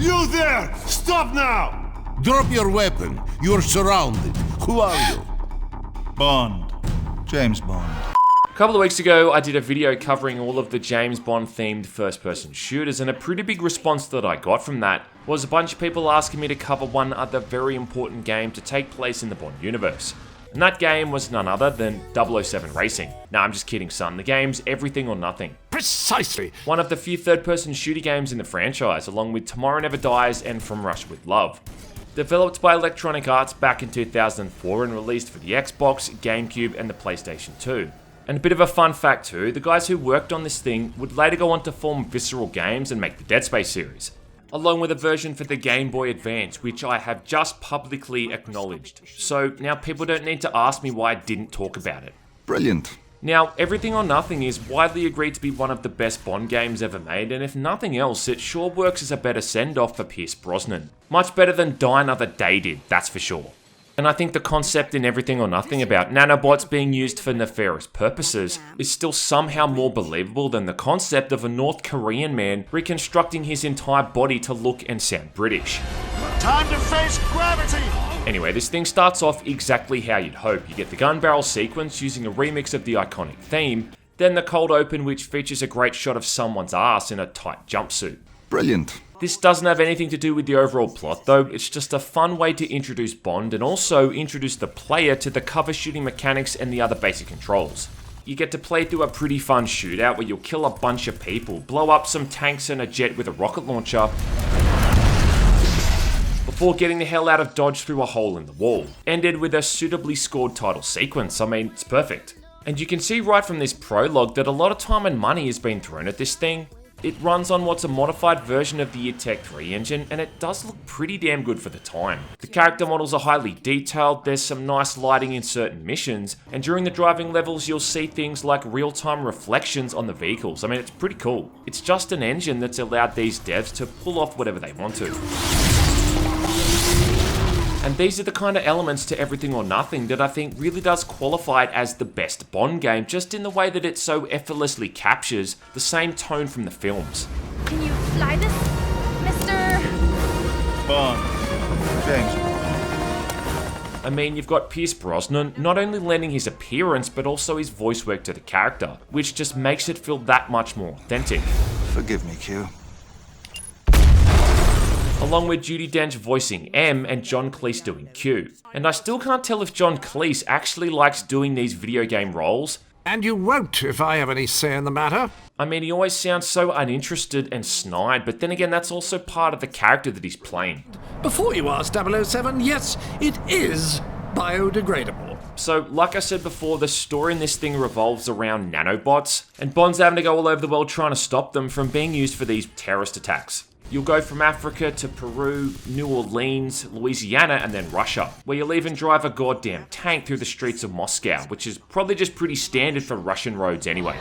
You there! Stop now! Drop your weapon. You're surrounded. Who are you? Bond. James Bond. A couple of weeks ago, I did a video covering all of the James Bond themed first-person shooters, and a pretty big response that I got from that was a bunch of people asking me to cover one other very important game to take place in the Bond universe. And that game was none other than 007 Racing. Nah, I'm just kidding, son. The game's everything or nothing. Precisely! One of the few third-person shooter games in the franchise, along with Tomorrow Never Dies and From Russia with Love. Developed by Electronic Arts back in 2004 and released for the Xbox, GameCube, and the PlayStation 2. And a bit of a fun fact too, the guys who worked on this thing would later go on to form Visceral Games and make the Dead Space series, along with a version for the Game Boy Advance, which I have just publicly acknowledged. So now people don't need to ask me why I didn't talk about it. Brilliant. Now, Everything or Nothing is widely agreed to be one of the best Bond games ever made, and if nothing else, it sure works as a better send-off for Pierce Brosnan. Much better than Die Another Day did, that's for sure. And I think the concept in Everything or Nothing about nanobots being used for nefarious purposes is still somehow more believable than the concept of a North Korean man reconstructing his entire body to look and sound British. Time to face gravity! Anyway, this thing starts off exactly how you'd hope. You get the gun barrel sequence using a remix of the iconic theme, then the cold open which features a great shot of someone's ass in a tight jumpsuit. Brilliant. This doesn't have anything to do with the overall plot though, it's just a fun way to introduce Bond and also introduce the player to the cover shooting mechanics and the other basic controls. You get to play through a pretty fun shootout where you'll kill a bunch of people, blow up some tanks and a jet with a rocket launcher, before getting the hell out of Dodge through a hole in the wall. Ended with a suitably scored title sequence, I mean, it's perfect. And you can see right from this prologue that a lot of time and money has been thrown at this thing. It runs on what's a modified version of the id Tech 3 engine, and it does look pretty damn good for the time. The character models are highly detailed, there's some nice lighting in certain missions, and during the driving levels you'll see things like real-time reflections on the vehicles. I mean, it's pretty cool. It's just an engine that's allowed these devs to pull off whatever they want to. And these are the kind of elements to Everything or Nothing that I think really does qualify it as the best Bond game, just in the way that it so effortlessly captures the same tone from the films. Can you fly this, Mr. Bond. James Bond. I mean, you've got Pierce Brosnan not only lending his appearance, but also his voice work to the character, which just makes it feel that much more authentic. Forgive me, Q. Along with Judi Dench voicing M and John Cleese doing Q. And I still can't tell if John Cleese actually likes doing these video game roles. And you won't if I have any say in the matter. I mean, he always sounds so uninterested and snide, but then again, that's also part of the character that he's playing. Before you ask 007, yes, it is biodegradable. So, like I said before, the story in this thing revolves around nanobots, and Bond's having to go all over the world trying to stop them from being used for these terrorist attacks. You'll go from Africa to Peru, New Orleans, Louisiana, and then Russia, where you'll even drive a goddamn tank through the streets of Moscow, which is probably just pretty standard for Russian roads anyway.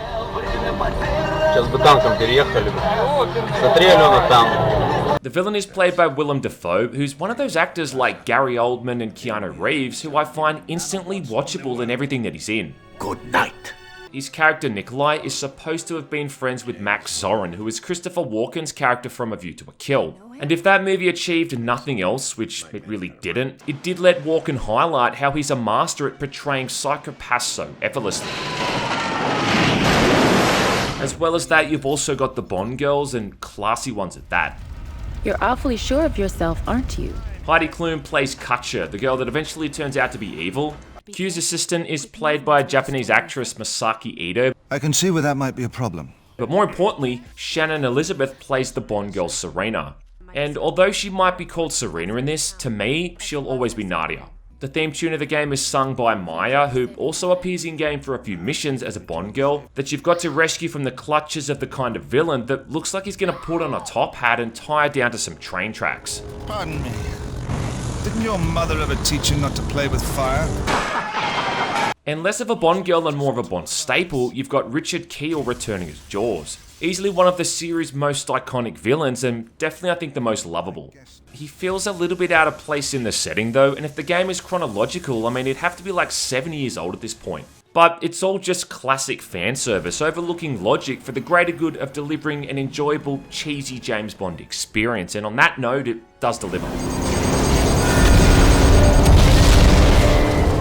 The villain is played by Willem Dafoe, who's one of those actors like Gary Oldman and Keanu Reeves, who I find instantly watchable in everything that he's in. Good night. His character Nikolai is supposed to have been friends with Max Zorin, who is Christopher Walken's character from A View to a Kill. And if that movie achieved nothing else, which it really didn't, it did let Walken highlight how he's a master at portraying psychopaths so effortlessly. As well as that, you've also got the Bond girls, and classy ones at that. You're awfully sure of yourself, aren't you? Heidi Klum plays Katja, the girl that eventually turns out to be evil. Q's assistant is played by Japanese actress Masaki Ito. I can see where that might be a problem. But more importantly, Shannon Elizabeth plays the Bond girl Serena. And although she might be called Serena in this, to me, she'll always be Nadia. The theme tune of the game is sung by Maya, who also appears in-game for a few missions as a Bond girl that you've got to rescue from the clutches of the kind of villain that looks like he's going to put on a top hat and tie her down to some train tracks. Pardon me. Didn't your mother ever teach you not to play with fire? And less of a Bond girl and more of a Bond staple, you've got Richard Kiel returning as Jaws. Easily one of the series' most iconic villains, and definitely I think the most lovable. He feels a little bit out of place in the setting though, and if the game is chronological, I mean it'd have to be like 7 years old at this point. But it's all just classic fan service, overlooking logic for the greater good of delivering an enjoyable, cheesy James Bond experience, and on that note, it does deliver.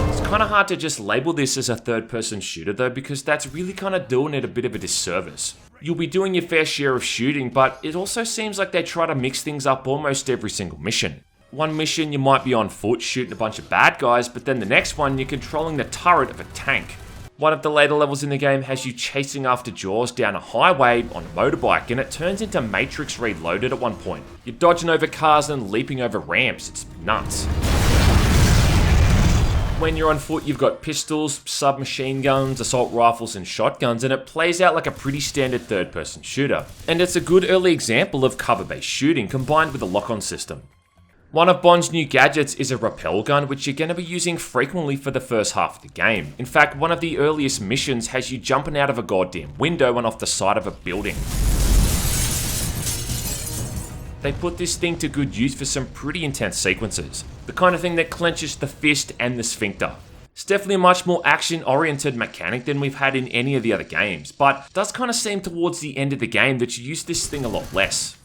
It's kind of hard to just label this as a third-person shooter though, because that's really kind of doing it a bit of a disservice. You'll be doing your fair share of shooting, but it also seems like they try to mix things up almost every single mission. One mission you might be on foot shooting a bunch of bad guys, but then the next one you're controlling the turret of a tank. One of the later levels in the game has you chasing after Jaws down a highway on a motorbike, and it turns into Matrix Reloaded at one point. You're dodging over cars and leaping over ramps, it's nuts. When you're on foot, you've got pistols, submachine guns, assault rifles, and shotguns, and it plays out like a pretty standard third-person shooter. And it's a good early example of cover-based shooting combined with a lock-on system. One of Bond's new gadgets is a rappel gun, which you're going to be using frequently for the first half of the game. In fact, one of the earliest missions has you jumping out of a goddamn window and off the side of a building. They put this thing to good use for some pretty intense sequences. The kind of thing that clenches the fist and the sphincter. It's definitely a much more action-oriented mechanic than we've had in any of the other games, but it does kind of seem towards the end of the game that you use this thing a lot less.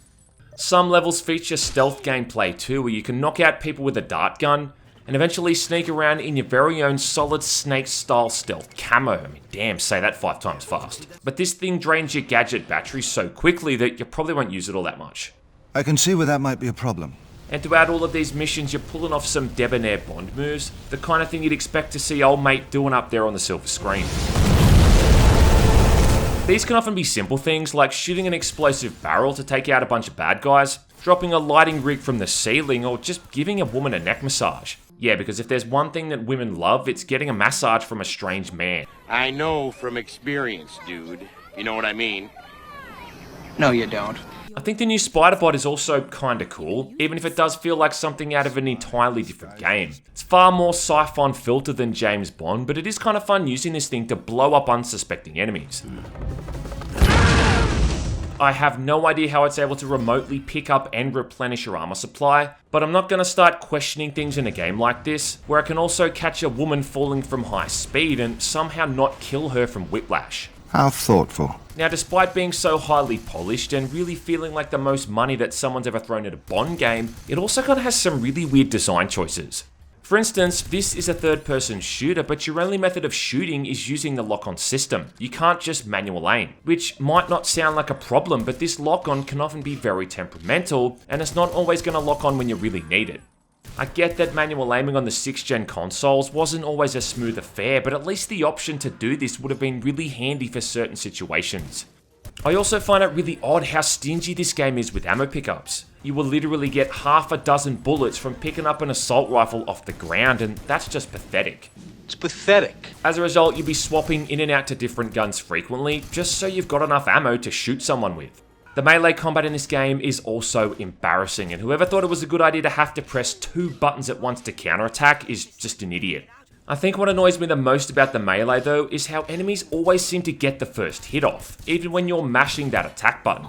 Some levels feature stealth gameplay too, where you can knock out people with a dart gun, and eventually sneak around in your very own Solid Snake style stealth camo. I mean, damn, say that 5 times fast. But this thing drains your gadget battery so quickly that you probably won't use it all that much. I can see where that might be a problem. And throughout all of these missions, you're pulling off some debonair Bond moves, the kind of thing you'd expect to see old mate doing up there on the silver screen. These can often be simple things like shooting an explosive barrel to take out a bunch of bad guys, dropping a lighting rig from the ceiling, or just giving a woman a neck massage. Yeah, because if there's one thing that women love, it's getting a massage from a strange man. I know from experience, dude. You know what I mean? No, you don't. I think the new Spider-Bot is also kinda cool, even if it does feel like something out of an entirely different game. It's far more siphon filter than James Bond, but it is kind of fun using this thing to blow up unsuspecting enemies. I have no idea how it's able to remotely pick up and replenish your armor supply, but I'm not going to start questioning things in a game like this, where I can also catch a woman falling from high speed and somehow not kill her from whiplash. How thoughtful. Now, despite being so highly polished and really feeling like the most money that someone's ever thrown at a Bond game, it also kind of has some really weird design choices. For instance, this is a third-person shooter, but your only method of shooting is using the lock-on system. You can't just manual aim, which might not sound like a problem, but this lock-on can often be very temperamental, and it's not always going to lock on when you really need it. I get that manual aiming on the 6th gen consoles wasn't always a smooth affair, but at least the option to do this would have been really handy for certain situations. I also find it really odd how stingy this game is with ammo pickups. You will literally get half a dozen bullets from picking up an assault rifle off the ground, and that's just pathetic. It's pathetic. As a result, you'll be swapping in and out to different guns frequently, just so you've got enough ammo to shoot someone with. The melee combat in this game is also embarrassing, and whoever thought it was a good idea to have to press 2 buttons at once to counterattack is just an idiot. I think what annoys me the most about the melee though is how enemies always seem to get the first hit off, even when you're mashing that attack button.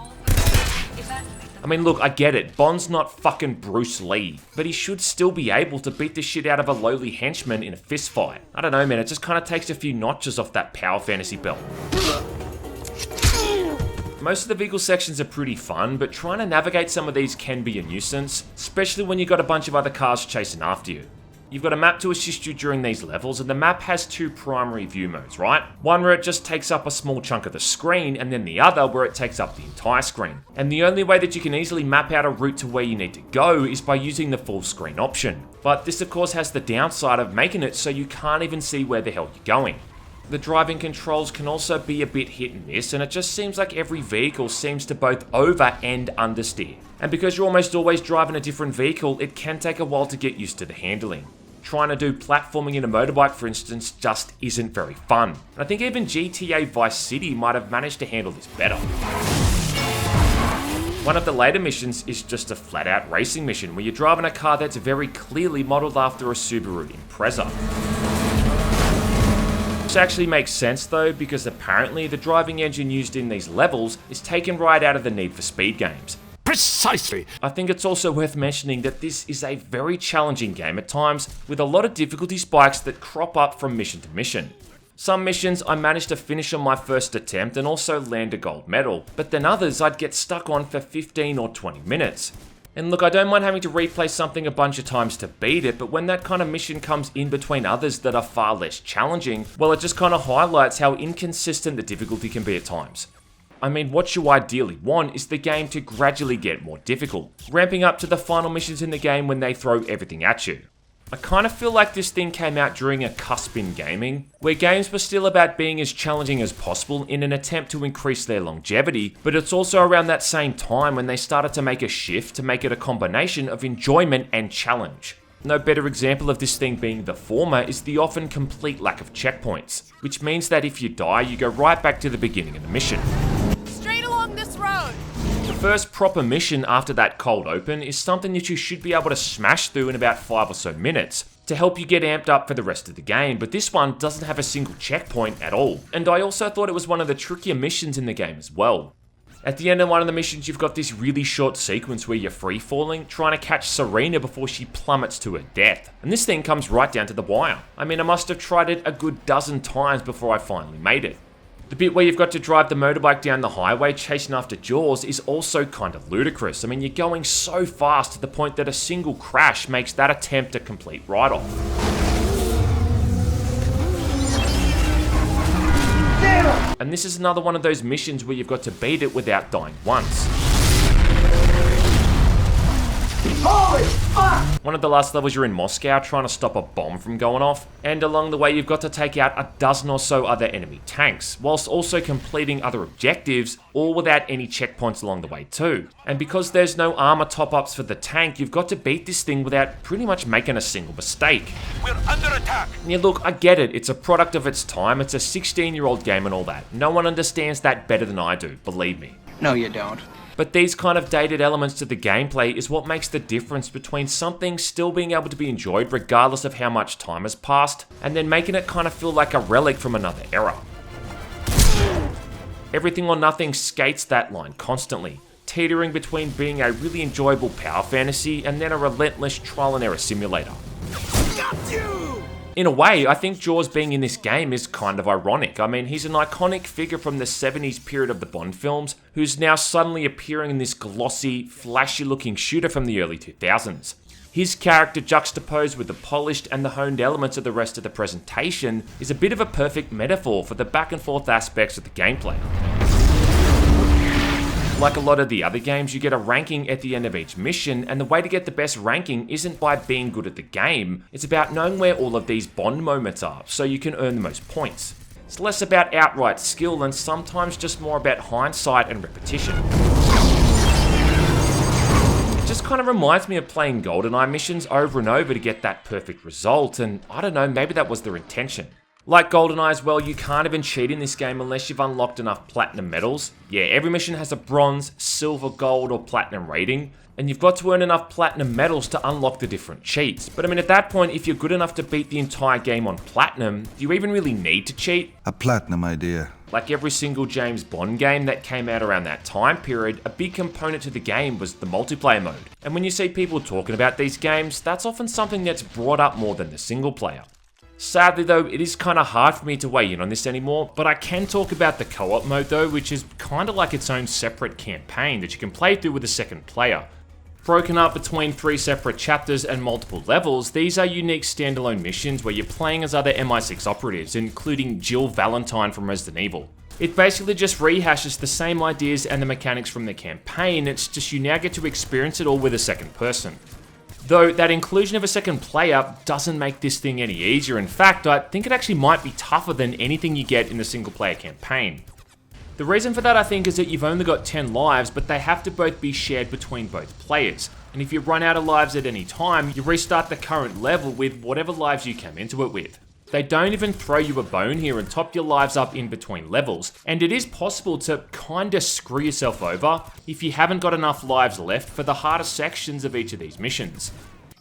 I mean, look, I get it, Bond's not fucking Bruce Lee, but he should still be able to beat the shit out of a lowly henchman in a fist fight. I don't know, man, it just kind of takes a few notches off that power fantasy belt. Most of the vehicle sections are pretty fun, but trying to navigate some of these can be a nuisance, especially when you've got a bunch of other cars chasing after you. You've got a map to assist you during these levels, and the map has 2 primary view modes, right? One where it just takes up a small chunk of the screen, and then the other where it takes up the entire screen. And the only way that you can easily map out a route to where you need to go is by using the full screen option. But this of course has the downside of making it so you can't even see where the hell you're going. The driving controls can also be a bit hit and miss, and it just seems like every vehicle seems to both over and understeer. And because you're almost always driving a different vehicle, it can take a while to get used to the handling. Trying to do platforming in a motorbike, for instance, just isn't very fun. And I think even GTA Vice City might have managed to handle this better. One of the later missions is just a flat-out racing mission where you're driving a car that's very clearly modelled after a Subaru Impreza. Which actually makes sense though, because apparently the driving engine used in these levels is taken right out of the Need for Speed games. Precisely. I think it's also worth mentioning that this is a very challenging game at times, with a lot of difficulty spikes that crop up from mission to mission. Some missions I managed to finish on my first attempt and also land a gold medal, but then others I'd get stuck on for 15 or 20 minutes. And look, I don't mind having to replay something a bunch of times to beat it, but when that kind of mission comes in between others that are far less challenging, well, it just kind of highlights how inconsistent the difficulty can be at times. I mean, what you ideally want is the game to gradually get more difficult, ramping up to the final missions in the game when they throw everything at you. I kind of feel like this thing came out during a cusp in gaming, where games were still about being as challenging as possible in an attempt to increase their longevity, but it's also around that same time when they started to make a shift to make it a combination of enjoyment and challenge. No better example of this thing being the former is the often complete lack of checkpoints, which means that if you die, you go right back to the beginning of the mission. Straight along this road! The first proper mission after that cold open is something that you should be able to smash through in about 5 or so minutes to help you get amped up for the rest of the game, but this one doesn't have a single checkpoint at all. And I also thought it was one of the trickier missions in the game as well. At the end of one of the missions, you've got this really short sequence where you're free falling, trying to catch Serena before she plummets to her death. And this thing comes right down to the wire. I mean, I must have tried it a good dozen times before I finally made it. The bit where you've got to drive the motorbike down the highway chasing after Jaws is also kind of ludicrous. I mean, you're going so fast to the point that a single crash makes that attempt a complete write-off. And this is another one of those missions where you've got to beat it without dying once. Holy fuck! One of the last levels you're in Moscow trying to stop a bomb from going off, and along the way you've got to take out a dozen or so other enemy tanks, whilst also completing other objectives, all without any checkpoints along the way too. And because there's no armor top-ups for the tank, you've got to beat this thing without pretty much making a single mistake. We're under attack! Yeah, look, I get it, it's a product of its time, it's a 16-year-old game and all that. No one understands that better than I do, believe me. No, you don't. But these kind of dated elements to the gameplay is what makes the difference between something still being able to be enjoyed regardless of how much time has passed, and then making it kind of feel like a relic from another era. Everything or Nothing skates that line constantly, teetering between being a really enjoyable power fantasy and then a relentless trial and error simulator. Got you! In a way, I think Jaws being in this game is kind of ironic. I mean, he's an iconic figure from the 70s period of the Bond films, who's now suddenly appearing in this glossy, flashy-looking shooter from the early 2000s. His character juxtaposed with the polished and the honed elements of the rest of the presentation is a bit of a perfect metaphor for the back-and-forth aspects of the gameplay. Like a lot of the other games, you get a ranking at the end of each mission, and the way to get the best ranking isn't by being good at the game, it's about knowing where all of these Bond moments are, so you can earn the most points. It's less about outright skill and sometimes just more about hindsight and repetition. It just kind of reminds me of playing GoldenEye missions over and over to get that perfect result, and I don't know, maybe that was their intention. Like GoldenEye as well, you can't even cheat in this game unless you've unlocked enough platinum medals. Yeah, every mission has a bronze, silver, gold, or platinum rating, and you've got to earn enough platinum medals to unlock the different cheats. But I mean, at that point, if you're good enough to beat the entire game on platinum, do you even really need to cheat? A platinum idea. Like every single James Bond game that came out around that time period, a big component to the game was the multiplayer mode. And when you see people talking about these games, that's often something that's brought up more than the single player. Sadly though, it is kind of hard for me to weigh in on this anymore, but I can talk about the co-op mode though, which is kind of like its own separate campaign that you can play through with a second player. Broken up between 3 separate chapters and multiple levels, these are unique standalone missions where you're playing as other MI6 operatives, including Jill Valentine from Resident Evil. It basically just rehashes the same ideas and the mechanics from the campaign, it's just you now get to experience it all with a second person. Though that inclusion of a second player doesn't make this thing any easier. In fact, I think it actually might be tougher than anything you get in the single player campaign. The reason for that I think is that you've only got 10 lives, but they have to both be shared between both players. And if you run out of lives at any time, you restart the current level with whatever lives you came into it with. They don't even throw you a bone here and top your lives up in between levels, and it is possible to kinda screw yourself over if you haven't got enough lives left for the harder sections of each of these missions.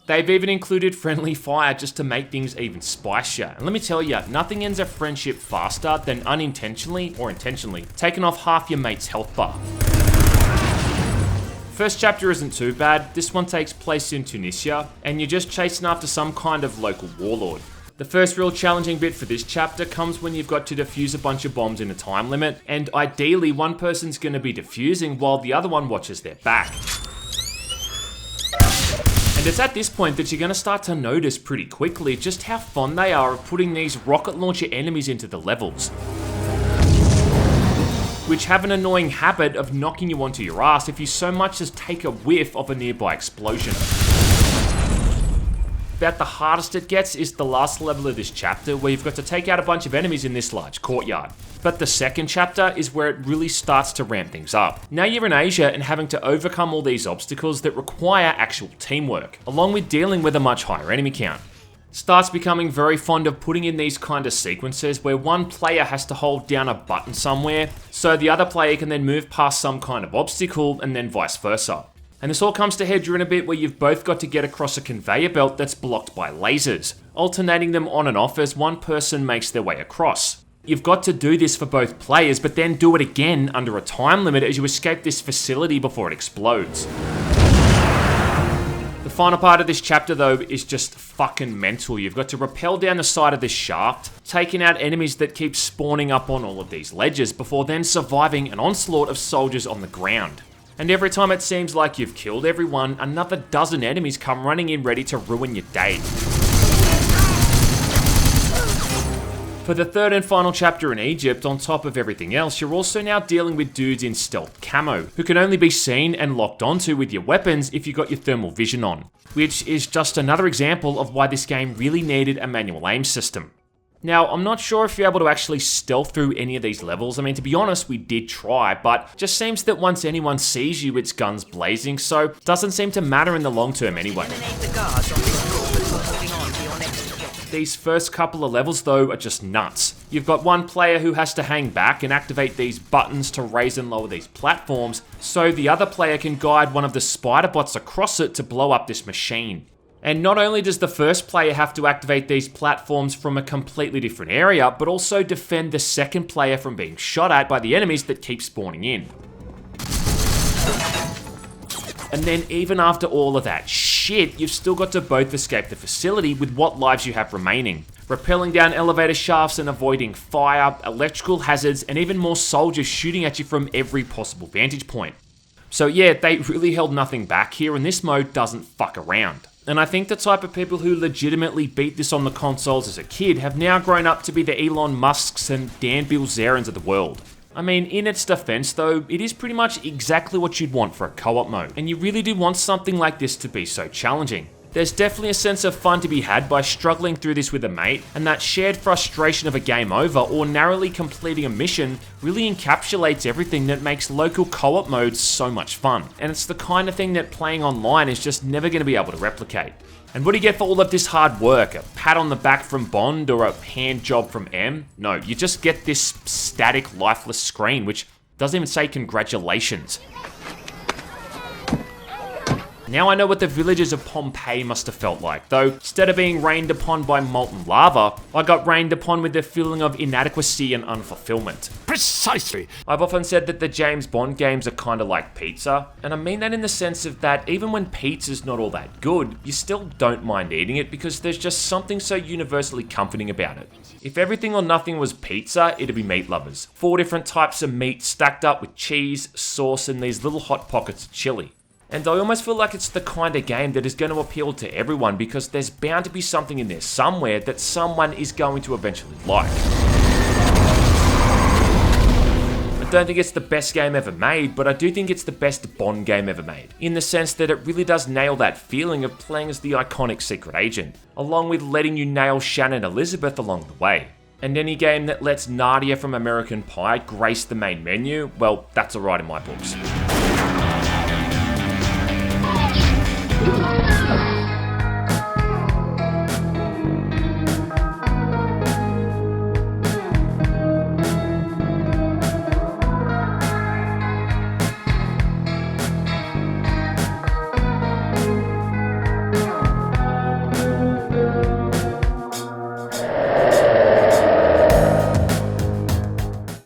They've even included friendly fire just to make things even spicier, and let me tell you, nothing ends a friendship faster than unintentionally or intentionally taking off half your mate's health bar. First chapter isn't too bad. This one takes place in Tunisia, and you're just chasing after some kind of local warlord. The first real challenging bit for this chapter comes when you've got to defuse a bunch of bombs in a time limit, and ideally one person's going to be defusing while the other one watches their back. And it's at this point that you're going to start to notice pretty quickly just how fond they are of putting these rocket launcher enemies into the levels, which have an annoying habit of knocking you onto your ass if you so much as take a whiff of a nearby explosion. About the hardest it gets is the last level of this chapter, where you've got to take out a bunch of enemies in this large courtyard. But the second chapter is where it really starts to ramp things up. Now you're in Asia and having to overcome all these obstacles that require actual teamwork, along with dealing with a much higher enemy count. Starts becoming very fond of putting in these kind of sequences where one player has to hold down a button somewhere, so the other player can then move past some kind of obstacle, and then vice versa. And this all comes to head during a bit where you've both got to get across a conveyor belt that's blocked by lasers, alternating them on and off as one person makes their way across. You've got to do this for both players, but then do it again under a time limit as you escape this facility before it explodes. The final part of this chapter though is just fucking mental. You've got to rappel down the side of this shaft, taking out enemies that keep spawning up on all of these ledges before then surviving an onslaught of soldiers on the ground. And every time it seems like you've killed everyone, another dozen enemies come running in ready to ruin your day. For the third and final chapter in Egypt, on top of everything else, you're also now dealing with dudes in stealth camo, who can only be seen and locked onto with your weapons if you've got your thermal vision on, which is just another example of why this game really needed a manual aim system. Now, I'm not sure if you're able to actually stealth through any of these levels. I mean, to be honest, we did try, but it just seems that once anyone sees you, it's guns blazing, so it doesn't seem to matter in the long term anyway. These first couple of levels though are just nuts. You've got one player who has to hang back and activate these buttons to raise and lower these platforms, so the other player can guide one of the spider bots across it to blow up this machine. And not only does the first player have to activate these platforms from a completely different area, but also defend the second player from being shot at by the enemies that keep spawning in. And then even after all of that shit, you've still got to both escape the facility with what lives you have remaining, rappelling down elevator shafts and avoiding fire, electrical hazards, and even more soldiers shooting at you from every possible vantage point. So yeah, they really held nothing back here, and this mode doesn't fuck around. And I think the type of people who legitimately beat this on the consoles as a kid have now grown up to be the Elon Musks and Dan Bilzerians of the world. I mean, in its defense though, it is pretty much exactly what you'd want for a co-op mode, and you really do want something like this to be so challenging. There's definitely a sense of fun to be had by struggling through this with a mate, and that shared frustration of a game over or narrowly completing a mission really encapsulates everything that makes local co-op modes so much fun. And it's the kind of thing that playing online is just never going to be able to replicate. And what do you get for all of this hard work? A pat on the back from Bond or a hand job from M? No, you just get this static, lifeless screen, which doesn't even say congratulations. Now I know what the villagers of Pompeii must have felt like, though instead of being rained upon by molten lava, I got rained upon with the feeling of inadequacy and unfulfillment. Precisely. I've often said that the James Bond games are kind of like pizza, and I mean that in the sense of that even when pizza's not all that good, you still don't mind eating it because there's just something so universally comforting about it. If everything or nothing was pizza, it'd be Meat Lovers. 4 different types of meat stacked up with cheese, sauce, and these little hot pockets of chili. And I almost feel like it's the kind of game that is going to appeal to everyone because there's bound to be something in there somewhere that someone is going to eventually like. I don't think it's the best game ever made, but I do think it's the best Bond game ever made, in the sense that it really does nail that feeling of playing as the iconic secret agent, along with letting you nail Shannon Elizabeth along the way. And any game that lets Nadia from American Pie grace the main menu, well, that's alright in my books.